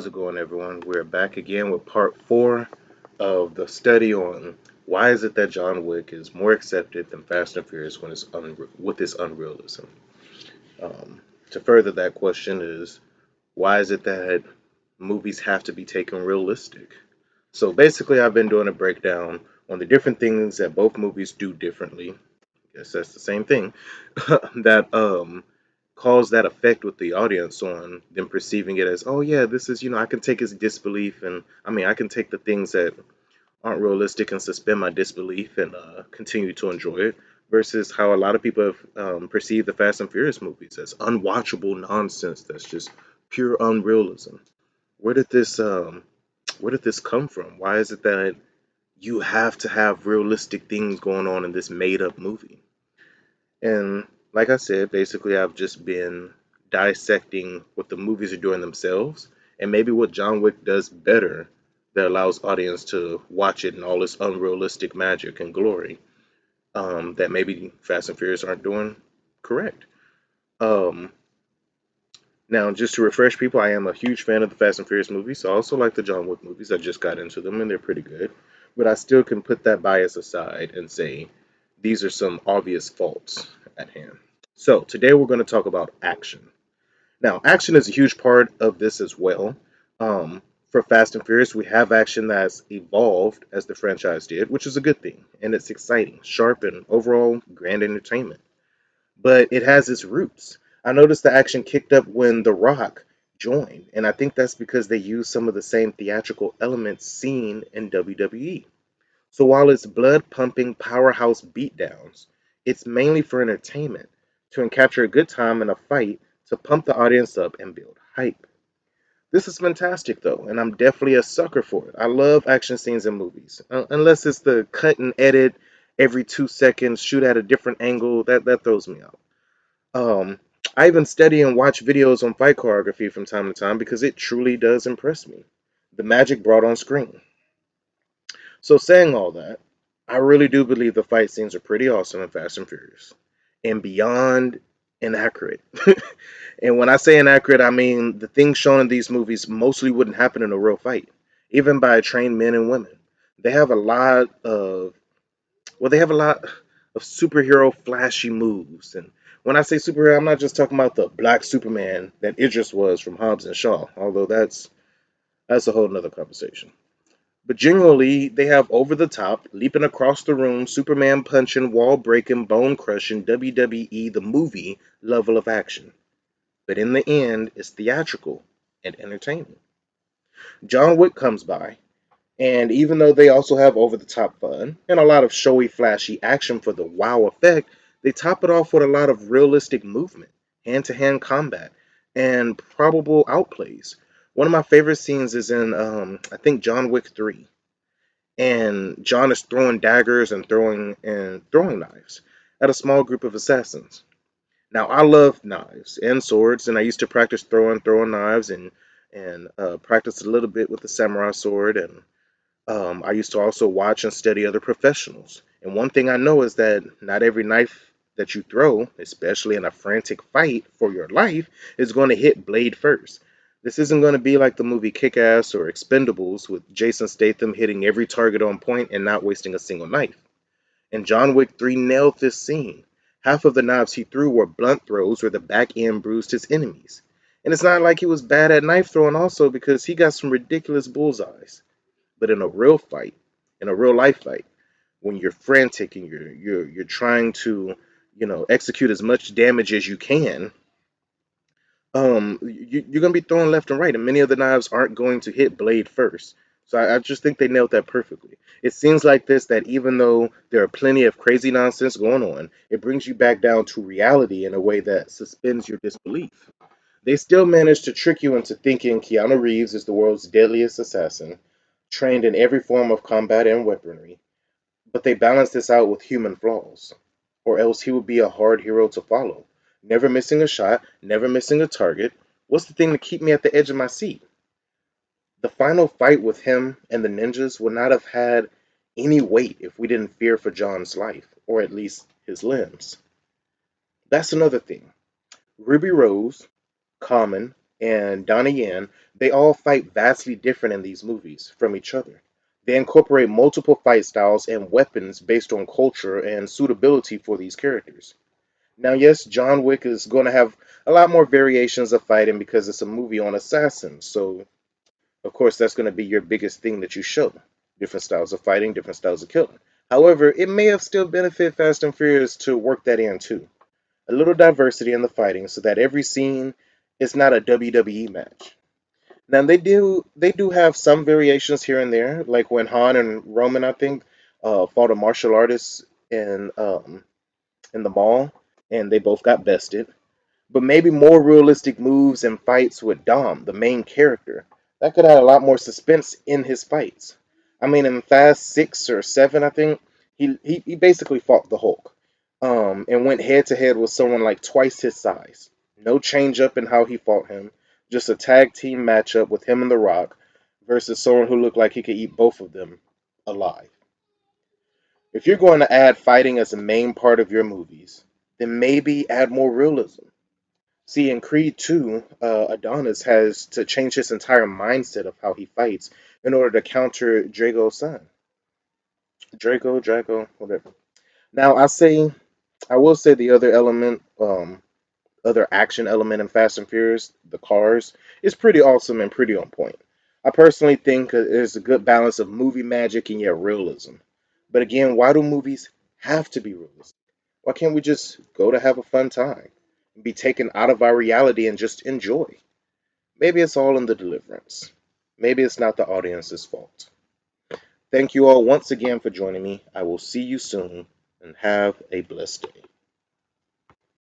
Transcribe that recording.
How's it going, everyone? We're back again with part four of the study on why is it that John Wick is more accepted than Fast and Furious when with its unrealism. Um, to further that question is why is it that movies have to be taken realistic? So basically, I've been doing a breakdown on the different things that both movies do differently. I guess that's the same thing that cause that effect with the audience on them perceiving it as, oh yeah, this is, I can take his disbelief, and I mean I can take the things that aren't realistic and suspend my disbelief and continue to enjoy it, versus how a lot of people have perceived the Fast and Furious movies as unwatchable nonsense that's just pure unrealism. Where did this come from? Why is it that you have to have realistic things going on in this made up movie? And like I said, basically, I've just been dissecting what the movies are doing themselves and maybe what John Wick does better that allows audience to watch it in all its unrealistic magic and glory that maybe Fast and Furious aren't doing correct. Um, Now, just to refresh people, I am a huge fan of the Fast and Furious movies. So I also like the John Wick movies. I just got into them and they're pretty good. But I still can put that bias aside and say these are some obvious faults at hand. So today we're going to talk about action. Now, action is a huge part of this as well. For Fast and Furious, we have action that's evolved as the franchise did, which is a good thing. And it's exciting, sharp, and overall grand entertainment. But it has its roots. I noticed the action kicked up when The Rock joined, and I think that's because they used some of the same theatrical elements seen in WWE. So while it's blood pumping powerhouse beatdowns, it's mainly for entertainment, to capture a good time in a fight, to pump the audience up and build hype. This is fantastic though, and I'm definitely a sucker for it. I love action scenes in movies, unless it's the cut and edit every 2 seconds, shoot at a different angle. That throws me out. Um, I even study and watch videos on fight choreography from time to time because it truly does impress me. The magic brought on screen. So, saying all that, I really do believe the fight scenes are pretty awesome in Fast and Furious and beyond inaccurate. And when I say inaccurate, I mean the things shown in these movies mostly wouldn't happen in a real fight, even by trained men and women. They have a lot of, they have a lot of superhero flashy moves. And when I say superhero, I'm not just talking about the black Superman that Idris was from Hobbs and Shaw, although that's a whole nother conversation. But generally, they have over the top, leaping across the room, Superman punching, wall breaking, bone crushing, WWE the movie level of action. But in the end, it's theatrical and entertaining. John Wick comes by, and even though they also have over the top fun and a lot of showy, flashy action for the wow effect, they top it off with a lot of realistic movement, hand to hand combat, and probable outplays. One of my favorite scenes is in, I think, John Wick 3, and John is throwing daggers and throwing knives at a small group of assassins. Now I love knives and swords, and I used to practice throwing knives and practice a little bit with the samurai sword, and I used to also watch and study other professionals. And one thing I know is that not every knife that you throw, especially in a frantic fight for your life, is going to hit blade first. This isn't going to be like the movie Kick Ass or Expendables with Jason Statham hitting every target on point and not wasting a single knife. And John Wick 3 nailed this scene. Half of the knives he threw were blunt throws where the back end bruised his enemies. And it's not like he was bad at knife throwing also because he got some ridiculous bullseyes. But in a real fight, in a real life fight, when you're frantic and you're trying to, execute as much damage as you can, you're gonna be throwing left and right, and many of the knives aren't going to hit blade first. So I just think they nailed that perfectly. It seems like this that even though there are plenty of crazy nonsense going on, it brings you back down to reality in a way that suspends your disbelief. They still manage to trick you into thinking Keanu Reeves is the world's deadliest assassin, trained in every form of combat and weaponry, but they balance this out with human flaws, or else he would be a hard hero to follow. Never missing a shot, never missing a target. What's the thing to keep me at the edge of my seat? The final fight with him and the ninjas would not have had any weight if we didn't fear for John's life, or at least his limbs. That's another thing. Ruby Rose, Common, and Donnie Yen, they all fight vastly different in these movies from each other. They incorporate multiple fight styles and weapons based on culture and suitability for these characters. Now, yes, John Wick is going to have a lot more variations of fighting because it's a movie on assassins. So, of course, that's going to be your biggest thing that you show. Different styles of fighting, different styles of killing. However, it may have still benefit Fast and Furious to work that in too. A little diversity in the fighting so that every scene is not a WWE match. Now they do have some variations here and there, like when Han and Roman, I think, fought a martial artist in the mall, and they both got bested. But maybe more realistic moves and fights with Dom, the main character. That could add a lot more suspense in his fights. I mean, in Fast 6 or 7, I think he basically fought the Hulk, and went head to head with someone like twice his size. No change up in how he fought him, just a tag team matchup with him and The Rock versus someone who looked like he could eat both of them alive. If you're going to add fighting as a main part of your movies, then maybe add more realism. See, in Creed 2, Adonis has to change his entire mindset of how he fights in order to counter Drago's son. Drago, whatever. Now, I will say the other element, other action element in Fast and Furious, the cars, is pretty awesome and pretty on point. I personally think there's a good balance of movie magic and yet realism. But again, why do movies have to be realistic? Why can't we just go to have a fun time and be taken out of our reality and just enjoy? Maybe it's all in the deliverance. Maybe it's not the audience's fault. Thank you all once again for joining me. I will see you soon and have a blessed day.